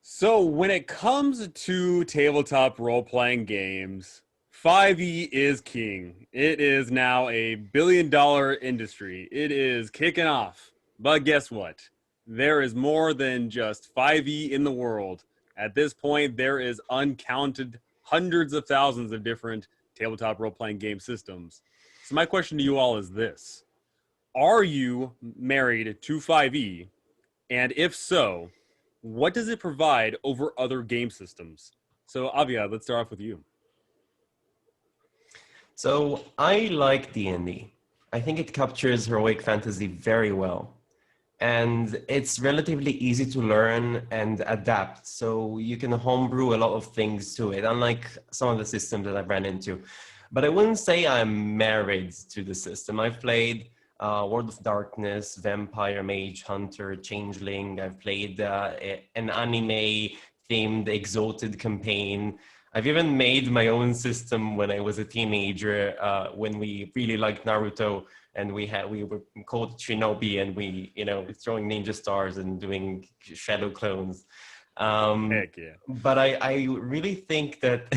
So when it comes to tabletop role-playing games, 5e is king. It is now a billion-dollar industry. It is kicking off. But guess what? There is more than just 5e in the world. At this point, there is uncounted hundreds of thousands of different tabletop role-playing game systems. So my question to you all is this. Are you married to 5e? And if so, what does it provide over other game systems? So, Avia, let's start off with you. So I like D&D. I think it captures heroic fantasy very well. And it's relatively easy to learn and adapt. So you can homebrew a lot of things to it, unlike some of the systems that I've ran into. But I wouldn't say I'm married to the system. I've played World of Darkness, Vampire, Mage, Hunter, Changeling. I've played an anime-themed Exalted campaign. I've even made my own system when I was a teenager, when we really liked Naruto, and we were called Shinobi, and we, throwing ninja stars and doing shadow clones. Heck yeah. But I really think that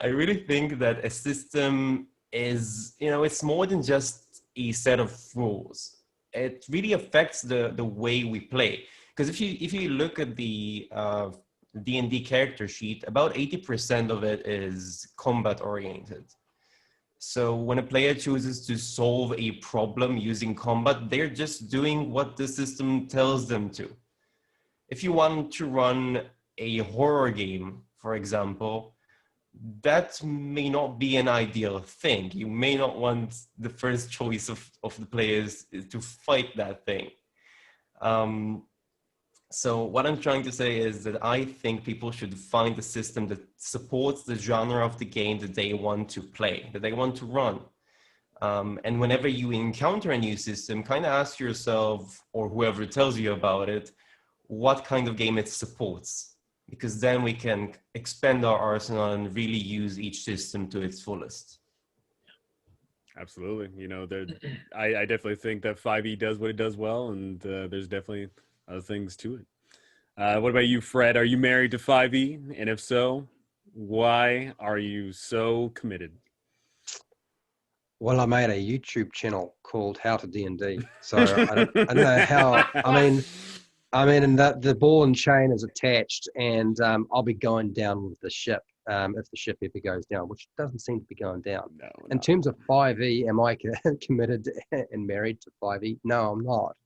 I really think that a system is, it's more than just a set of rules. It really affects the way we play. Because if you look at the D&D character sheet, about 80% of it is combat oriented. So when a player chooses to solve a problem using combat, they're just doing what the system tells them to. If you want to run a horror game, for example, that may not be an ideal thing. You may not want the first choice of the players to fight that thing. So what I'm trying to say is that I think people should find a system that supports the genre of the game that they want to play, that they want to run. And whenever you encounter a new system, kind of ask yourself, or whoever tells you about it, what kind of game it supports. Because then we can expand our arsenal and really use each system to its fullest. Absolutely. I definitely think that 5e does what it does well, and there's definitely other things to it. What about you, Fred? Are you married to 5e? And if so, why are you so committed? Well, I made a YouTube channel called How to D&D. So I don't know how. And the ball and chain is attached, and I'll be going down with the ship if the ship ever goes down, which doesn't seem to be going down. No, in terms of 5e, am I committed and married to 5e? No, I'm not.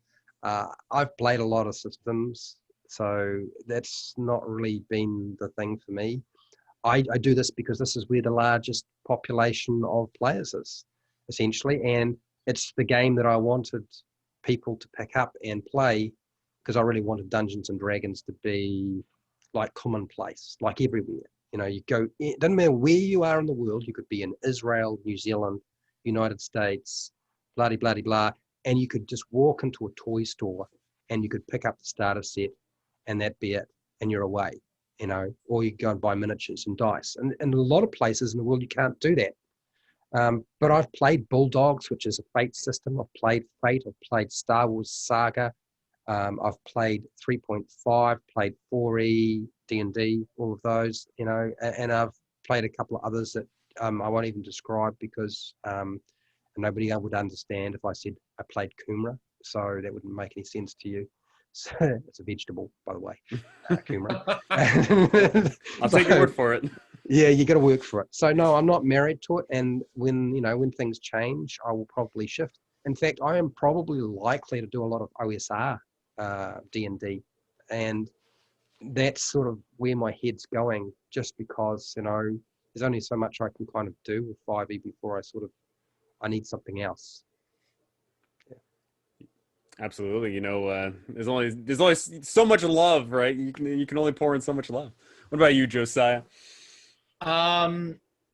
I've played a lot of systems, so that's not really been the thing for me. I do this because this is where the largest population of players is, essentially, and it's the game that I wanted people to pick up and play, because I really wanted Dungeons and Dragons to be like commonplace, like everywhere. You go, it doesn't matter where you are in the world. You could be in Israel, New Zealand, United States, blah, blah, blah, blah, and you could just walk into a toy store and you could pick up the starter set and that'd be it, and you're away, or you go and buy miniatures and dice. And in a lot of places in the world, you can't do that. But I've played Bulldogs, which is a Fate system. I've played Fate. I've played Star Wars Saga. I've played 3.5, played 4E, D&D, all of those, and I've played a couple of others that I won't even describe because nobody would understand if I said I played Kumra, so that wouldn't make any sense to you. So, it's a vegetable, by the way, Kumra. I'll take your word for it. Yeah, you got to work for it. So no, I'm not married to it, and when things change, I will probably shift. In fact, I am probably likely to do a lot of OSR D&D, and that's sort of where my head's going, just because there's only so much I can kind of do with 5e before I need something else. Yeah. Absolutely. There's only so much love, right? You can only pour in so much love. What about you, Josiah?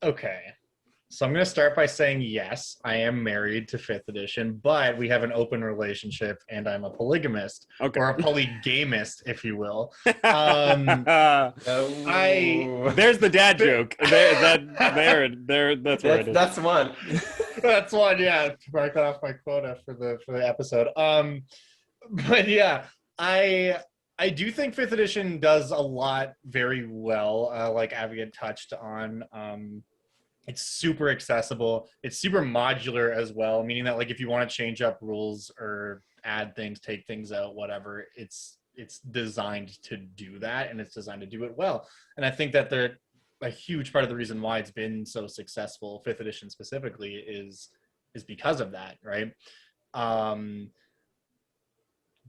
Okay. So I'm going to start by saying, yes, I am married to 5th edition, but we have an open relationship and I'm a polygamist, okay, or a polygamist, if you will. There's the dad joke. That's where it is. That's one. That's one, yeah. Mark that off my quota for the episode. But yeah, I I do think fifth edition does a lot very well, like Avi had touched on. It's super accessible. It's super modular as well, meaning that like if you want to change up rules or add things, take things out, whatever, it's designed to do that, and it's designed to do it well. And I think that a huge part of the reason why it's been so successful, fifth edition specifically, is because of that, right? Um,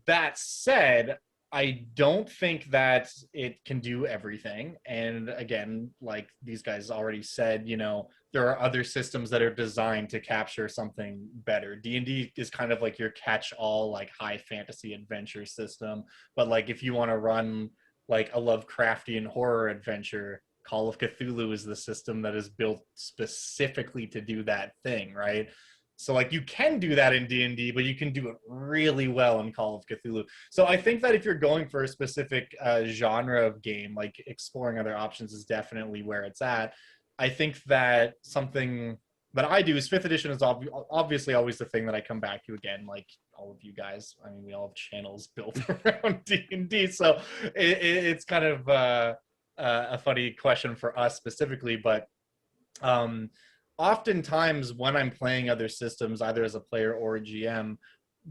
that said, I don't think that it can do everything. And again, like these guys already said, you know, there are other systems that are designed to capture something better. D&D is kind of like your catch-all, like high fantasy adventure system. But like if you want to run like a Lovecraftian horror adventure, Call of Cthulhu is the system that is built specifically to do that thing, right? So like you can do that in D&D, but you can do it really well in Call of Cthulhu. So I think that if you're going for a specific genre of game, like exploring other options is definitely where it's at. I think that something that I do is fifth edition is obviously always the thing that I come back to again, like all of you guys. I mean, we all have channels built around D&D, so it's kind of a funny question for us specifically, but oftentimes when I'm playing other systems, either as a player or a GM,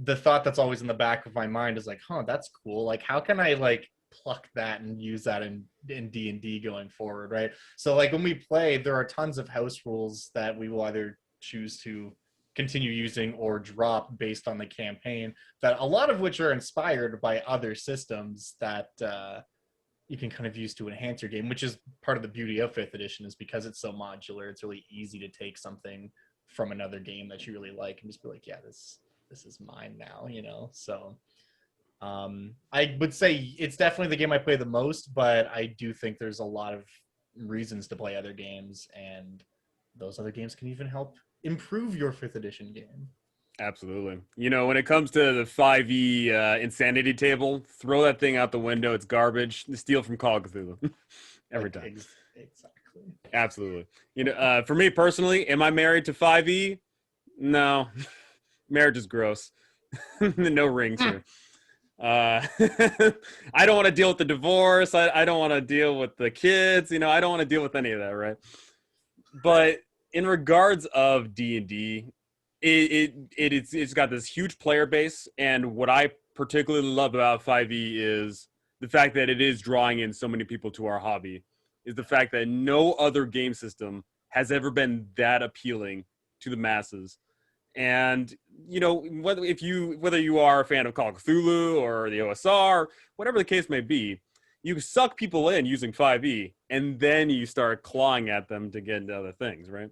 the thought that's always in the back of my mind is like, huh, that's cool. Like, how can I like pluck that and use that in D&D going forward, right? So like when we play, there are tons of house rules that we will either choose to continue using or drop based on the campaign, that a lot of which are inspired by other systems that you can kind of use to enhance your game, which is part of the beauty of fifth edition, is because it's so modular. It's really easy to take something from another game that you really like and just be like, yeah, this is mine now, you know? So I would say it's definitely the game I play the most, but I do think there's a lot of reasons to play other games, and those other games can even help improve your fifth edition game. Absolutely. You know, when it comes to the 5e insanity table, throw that thing out the window. It's garbage. Steal from Call of Cthulhu every time. Exactly. Absolutely. You know, for me personally, am I married to 5e? No. Marriage is gross. No rings here. I don't want to deal with the divorce. I don't want to deal with the kids. You know, I don't want to deal with any of that, right? But in regards of D&D, it's got this huge player base, and what I particularly love about 5e is the fact that it is drawing in so many people to our hobby, is the fact that no other game system has ever been that appealing to the masses. And you know, whether you are a fan of Call of Cthulhu or the OSR, whatever the case may be, you suck people in using 5e, and then you start clawing at them to get into other things, right?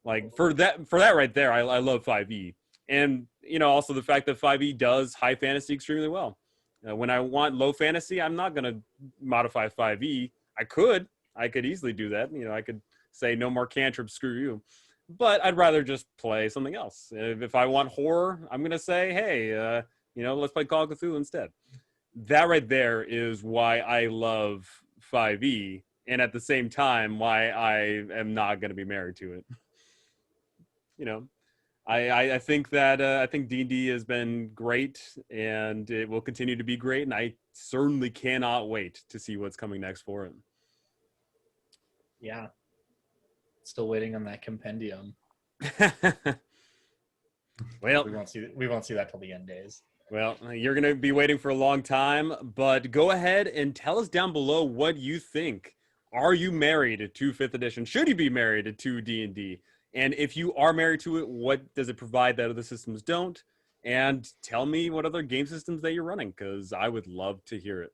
Like for that right there, I love 5e. And you know, also the fact that 5e does high fantasy extremely well. When I want low fantasy, I'm not going to modify 5e. I could easily do that. You know, I could say no more cantrips, screw you. But I'd rather just play something else. If I want horror, I'm going to say, hey, you know, let's play Call of Cthulhu instead. That right there is why I love 5e, and at the same time, why I am not going to be married to it. You know, I think that I think D&D has been great, and it will continue to be great, and I certainly cannot wait to see what's coming next for it. Yeah. Still waiting on that compendium. Well, we won't see that till the end days. Well, you're going to be waiting for a long time, but go ahead and tell us down below what you think. Are you married to 5th edition? Should you be married to D&D? And if you are married to it, what does it provide that other systems don't? And tell me what other game systems that you're running, because I would love to hear it.